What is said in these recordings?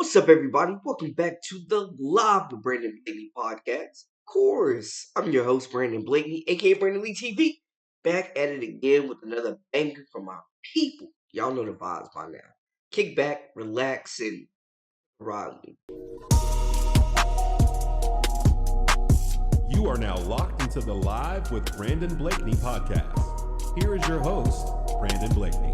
What's up, everybody? Welcome back to the Live with Brandon Blakeney podcast. Of course, I'm your host, Brandon Blakeney, aka Brandon Lee TV. Back at it again with another banger from my people. Y'all know the vibes by now. Kick back, relax, and ride with me. You are now locked into the Live with Brandon Blakeney podcast. Here is your host, Brandon Blakeney.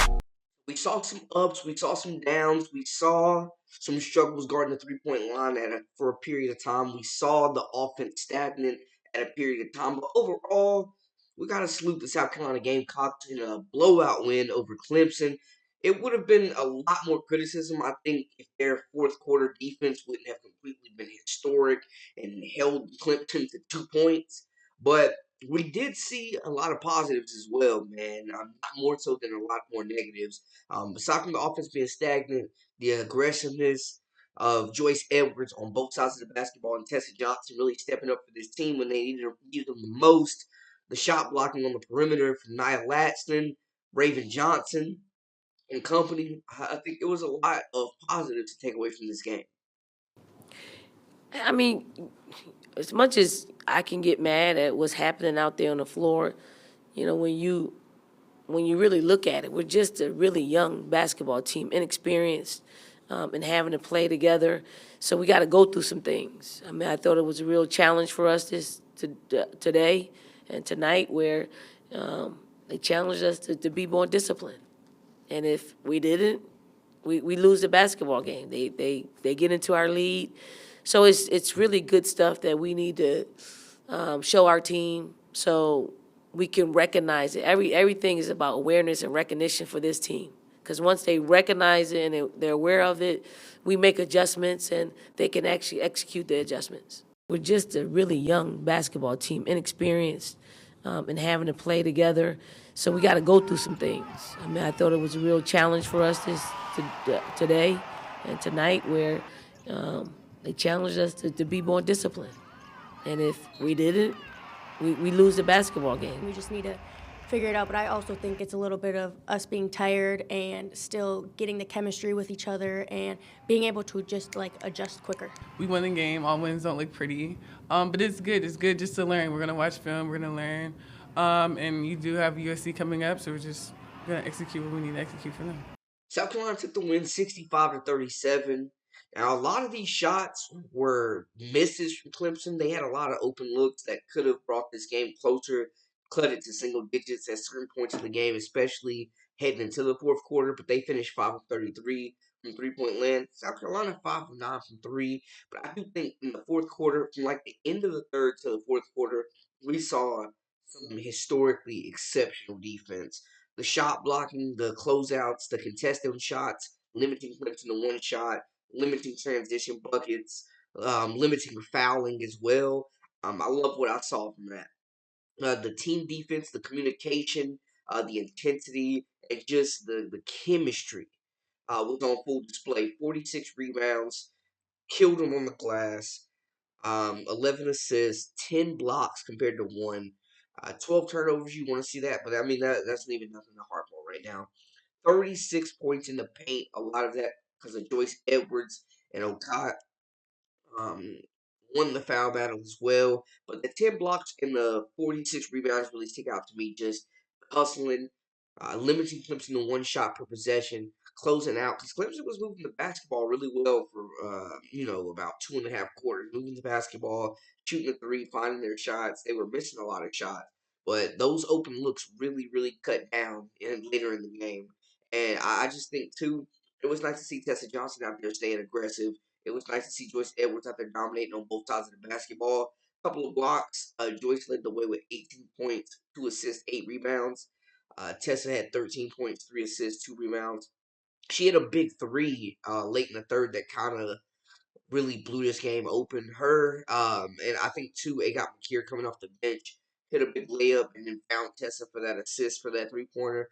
We saw some ups, we saw some downs, we saw some struggles guarding the 3 point line for a period of time. We saw the offense stagnant at a period of time. But overall, we got to salute the South Carolina Gamecocks in a blowout win over Clemson. It would have been a lot more criticism, I think, if their fourth quarter defense wouldn't have completely been historic and held Clemson to 2 points. But we did see a lot of positives as well, man. Not more so than a lot more negatives. Aside from the offense being stagnant, the aggressiveness of Joyce Edwards on both sides of the basketball and Tessa Johnson really stepping up for this team when they needed them the most. The shot blocking on the perimeter from Nia Latston, Raven Johnson, and company. I think it was a lot of positives to take away from this game. I mean, as much as I can get mad at what's happening out there on the floor, when you really look at it, we're just a really young basketball team, inexperienced, and having to play together. So we got to go through some things. I mean, I thought it was a real challenge for us today and tonight, where they challenged us to be more disciplined. And if we didn't, we lose the basketball game. They get into our lead. So it's really good stuff that we need to show our team so we can recognize it. Everything is about awareness and recognition for this team. Because once they recognize it and they're aware of it, we make adjustments and they can actually execute the adjustments. We're just a really young basketball team, inexperienced, and having to play together. So we got to go through some things. I mean, I thought it was a real challenge for us today and tonight, where they challenged us to be more disciplined. And if we didn't, we lose the basketball game. We just need to figure it out. But I also think it's a little bit of us being tired and still getting the chemistry with each other and being able to just adjust quicker. We won the game. All wins don't look pretty, but it's good. It's good just to learn. We're gonna watch film. We're gonna learn, and you do have USC coming up, so we're just gonna execute what we need to execute for them. South Carolina took the win 65-37. Now, a lot of these shots were misses from Clemson. They had a lot of open looks that could have brought this game closer, cut it to single digits at certain points in the game, especially heading into the fourth quarter. But they finished 5 of 33 from 3 point land. South Carolina 5 of 9 from three. But I do think in the fourth quarter, from like the end of the third to the fourth quarter, we saw some historically exceptional defense. The shot blocking, the closeouts, the contested shots, limiting Clemson to one shot, limiting transition buckets, limiting fouling as well. I love what I saw from that. The team defense, the communication, the intensity, and just the chemistry was on full display. 46 rebounds, killed them on the glass, 11 assists, 10 blocks compared to one. 12 turnovers, you want to see that, but I mean, that's even nothing to harp on right now. 36 points in the paint, a lot of that because of Joyce Edwards and Okot um, won the foul battle as well. But the 10 blocks and the 46 rebounds really stick out to me. Just hustling, limiting Clemson to one shot per possession, closing out. Because Clemson was moving the basketball really well for, about 2.5 quarters. Moving the basketball, shooting the three, finding their shots. They were missing a lot of shots. But those open looks really, really cut down later in the game. And I just think, too, it was nice to see Tessa Johnson out there staying aggressive. It was nice to see Joyce Edwards out there dominating on both sides of the basketball. Couple of blocks. Joyce led the way with 18 points, 2 assists, 8 rebounds. Tessa had 13 points, 3 assists, 2 rebounds. She had a big three late in the third that kind of really blew this game open. Her, and I think too, Agot McKeer coming off the bench hit a big layup and then found Tessa for that assist for that 3 pointer.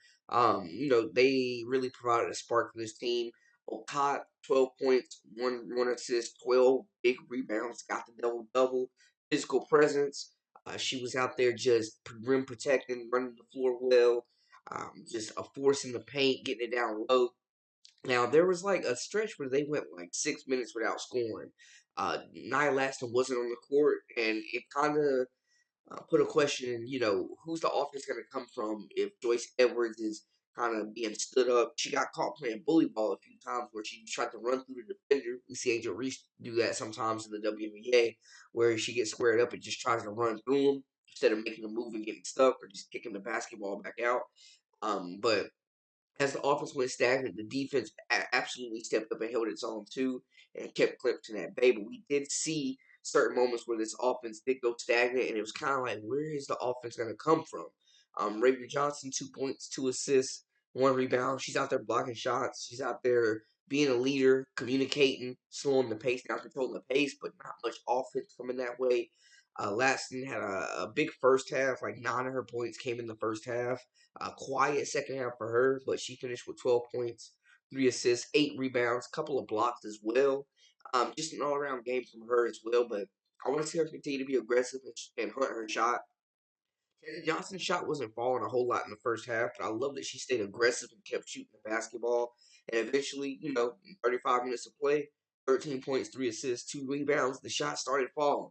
They really provided a spark for this team. Okot, 12 points, one assist, 12 big rebounds, got the double double. Physical presence. She was out there just rim protecting, running the floor well, just a force in the paint, getting it down low. Now there was like a stretch where they went like 6 minutes without scoring. Nia Laston wasn't on the court, and it kind of put a question in, who's the offense going to come from if Joyce Edwards is kind of being stood up. She got caught playing bully ball a few times where she tried to run through the defender. We see Angel Reese do that sometimes in the WNBA, where she gets squared up and just tries to run through them instead of making a move and getting stuck or just kicking the basketball back out. But as the offense went stagnant, the defense absolutely stepped up and held its own too, and kept Clemson at bay. But we did see certain moments where this offense did go stagnant, and it was kind of like, where is the offense going to come from? Raven Johnson, 2 points, 2 assists, 1 rebound. She's out there blocking shots. She's out there being a leader, communicating, slowing the pace down, controlling the pace, but not much offense coming that way. Laston had a big first half, like 9 of her points came in the first half. A quiet second half for her, but she finished with 12 points, 3 assists, 8 rebounds, couple of blocks as well. Just an all around game from her as well. But I want to see her continue to be aggressive and hunt her shot. Tessa Johnson's shot wasn't falling a whole lot in the first half, but I love that she stayed aggressive and kept shooting the basketball. And eventually, in 35 minutes of play, 13 points, 3 assists, 2 rebounds, the shot started falling.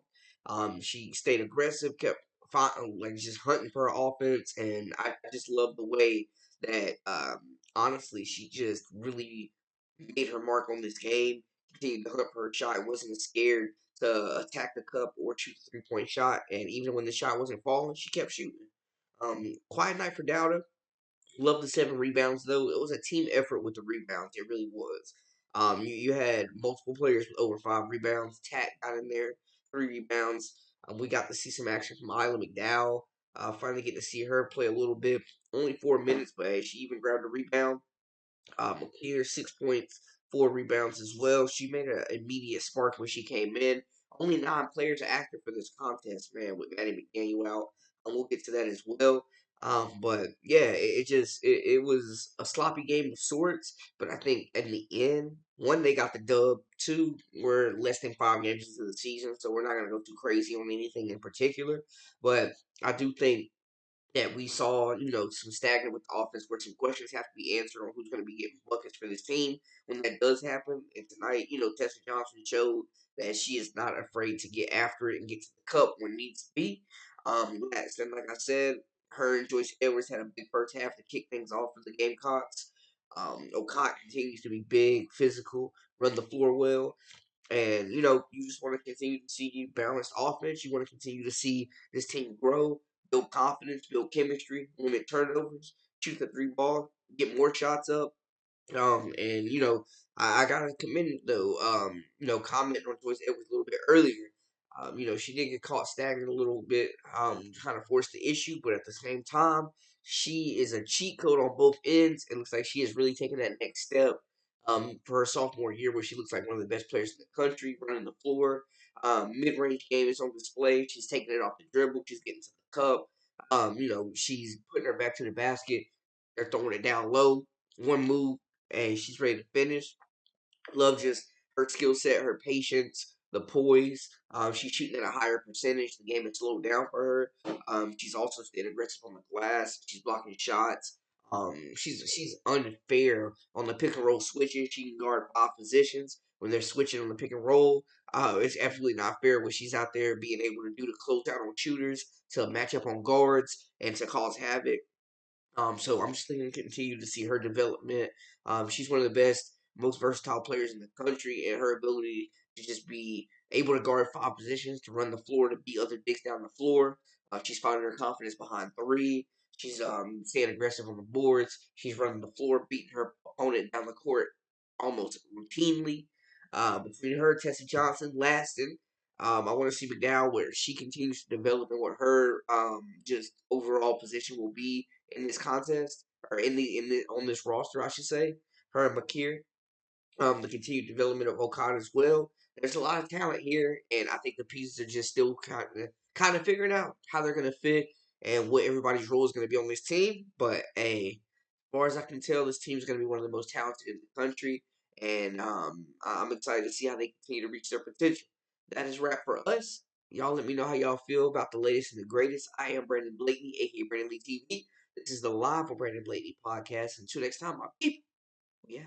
She stayed aggressive, kept like just hunting for her offense, and I just love the way that honestly she just really made her mark on this game. Continued to hunt for her shot, wasn't scared to attack the cup or shoot the 3 point shot. And even when the shot wasn't falling, she kept shooting. Quiet night for Dowda. Love the 7 rebounds though. It was a team effort with the rebounds. It really was. You had multiple players with over 5 rebounds. Tat got in there, 3 rebounds. We got to see some action from Isla McDowell. Finally get to see her play a little bit. Only 4 minutes, but hey, she even grabbed a rebound. McKeer, 6 points, 4 rebounds as well. She made an immediate spark when she came in. Only 9 players are active for this contest, man, with Maddie McDaniel out. We'll get to that as well. But yeah, it was a sloppy game of sorts. But I think in the end, one, they got the dub. Two, we're less than 5 games into the season, so we're not gonna go too crazy on anything in particular. But I do think that we saw, some stagnant with the offense where some questions have to be answered on who's going to be getting buckets for this team when that does happen. And tonight, Tessa Johnson showed that she is not afraid to get after it and get to the cup when needs to be. Yes, and like I said, her and Joyce Edwards had a big first half to kick things off for the Gamecocks. Okot continues to be big, physical, run the floor well. And, you just want to continue to see balanced offense. You want to continue to see this team grow, build confidence, build chemistry, limit turnovers, shoot the 3 ball, get more shots up. And I gotta commend though. Comment on Joyce Edwards a little bit earlier. She did get caught stagnant a little bit. Kind of forced the issue, but at the same time, she is a cheat code on both ends. It looks like she is really taking that next step. For her sophomore year, where she looks like one of the best players in the country, running the floor. Mid-range game is on display. She's taking it off the dribble. She's getting to the cup. She's putting her back to the basket. They're throwing it down low. One move, and she's ready to finish. Love just her skill set, her patience, the poise. She's shooting at a higher percentage. The game has slowed down for her. She's also stayed aggressive on the glass. She's blocking shots. She's unfair on the pick and roll switches. She can guard 5 positions when they're switching on the pick and roll. It's absolutely not fair when she's out there being able to do the closeout on shooters, to match up on guards, and to cause havoc. So I'm just going to continue to see her development. She's one of the best, most versatile players in the country, and her ability to just be able to guard 5 positions, to run the floor, to beat other bigs down the floor. She's finding her confidence behind three. She's staying aggressive on the boards. She's running the floor, beating her opponent down the court almost routinely. Between her, Tessa Johnson, Laston, I want to see McDowell where she continues to develop and what her just overall position will be in this contest, or in the on this roster, I should say. Her and Makir, the continued development of Okada as well. There's a lot of talent here, and I think the pieces are just still kind of figuring out how they're gonna fit and what everybody's role is gonna be on this team. But hey, as far as I can tell, this team is gonna be one of the most talented in the country, and I'm excited to see how they continue to reach their potential. That is wrap for us. Y'all let me know how y'all feel about the latest and the greatest. I am Brandon Blakeney, aka Brandon Lee TV. This is the Live for Brandon Blakeney podcast. Until next time, my people. Yeah.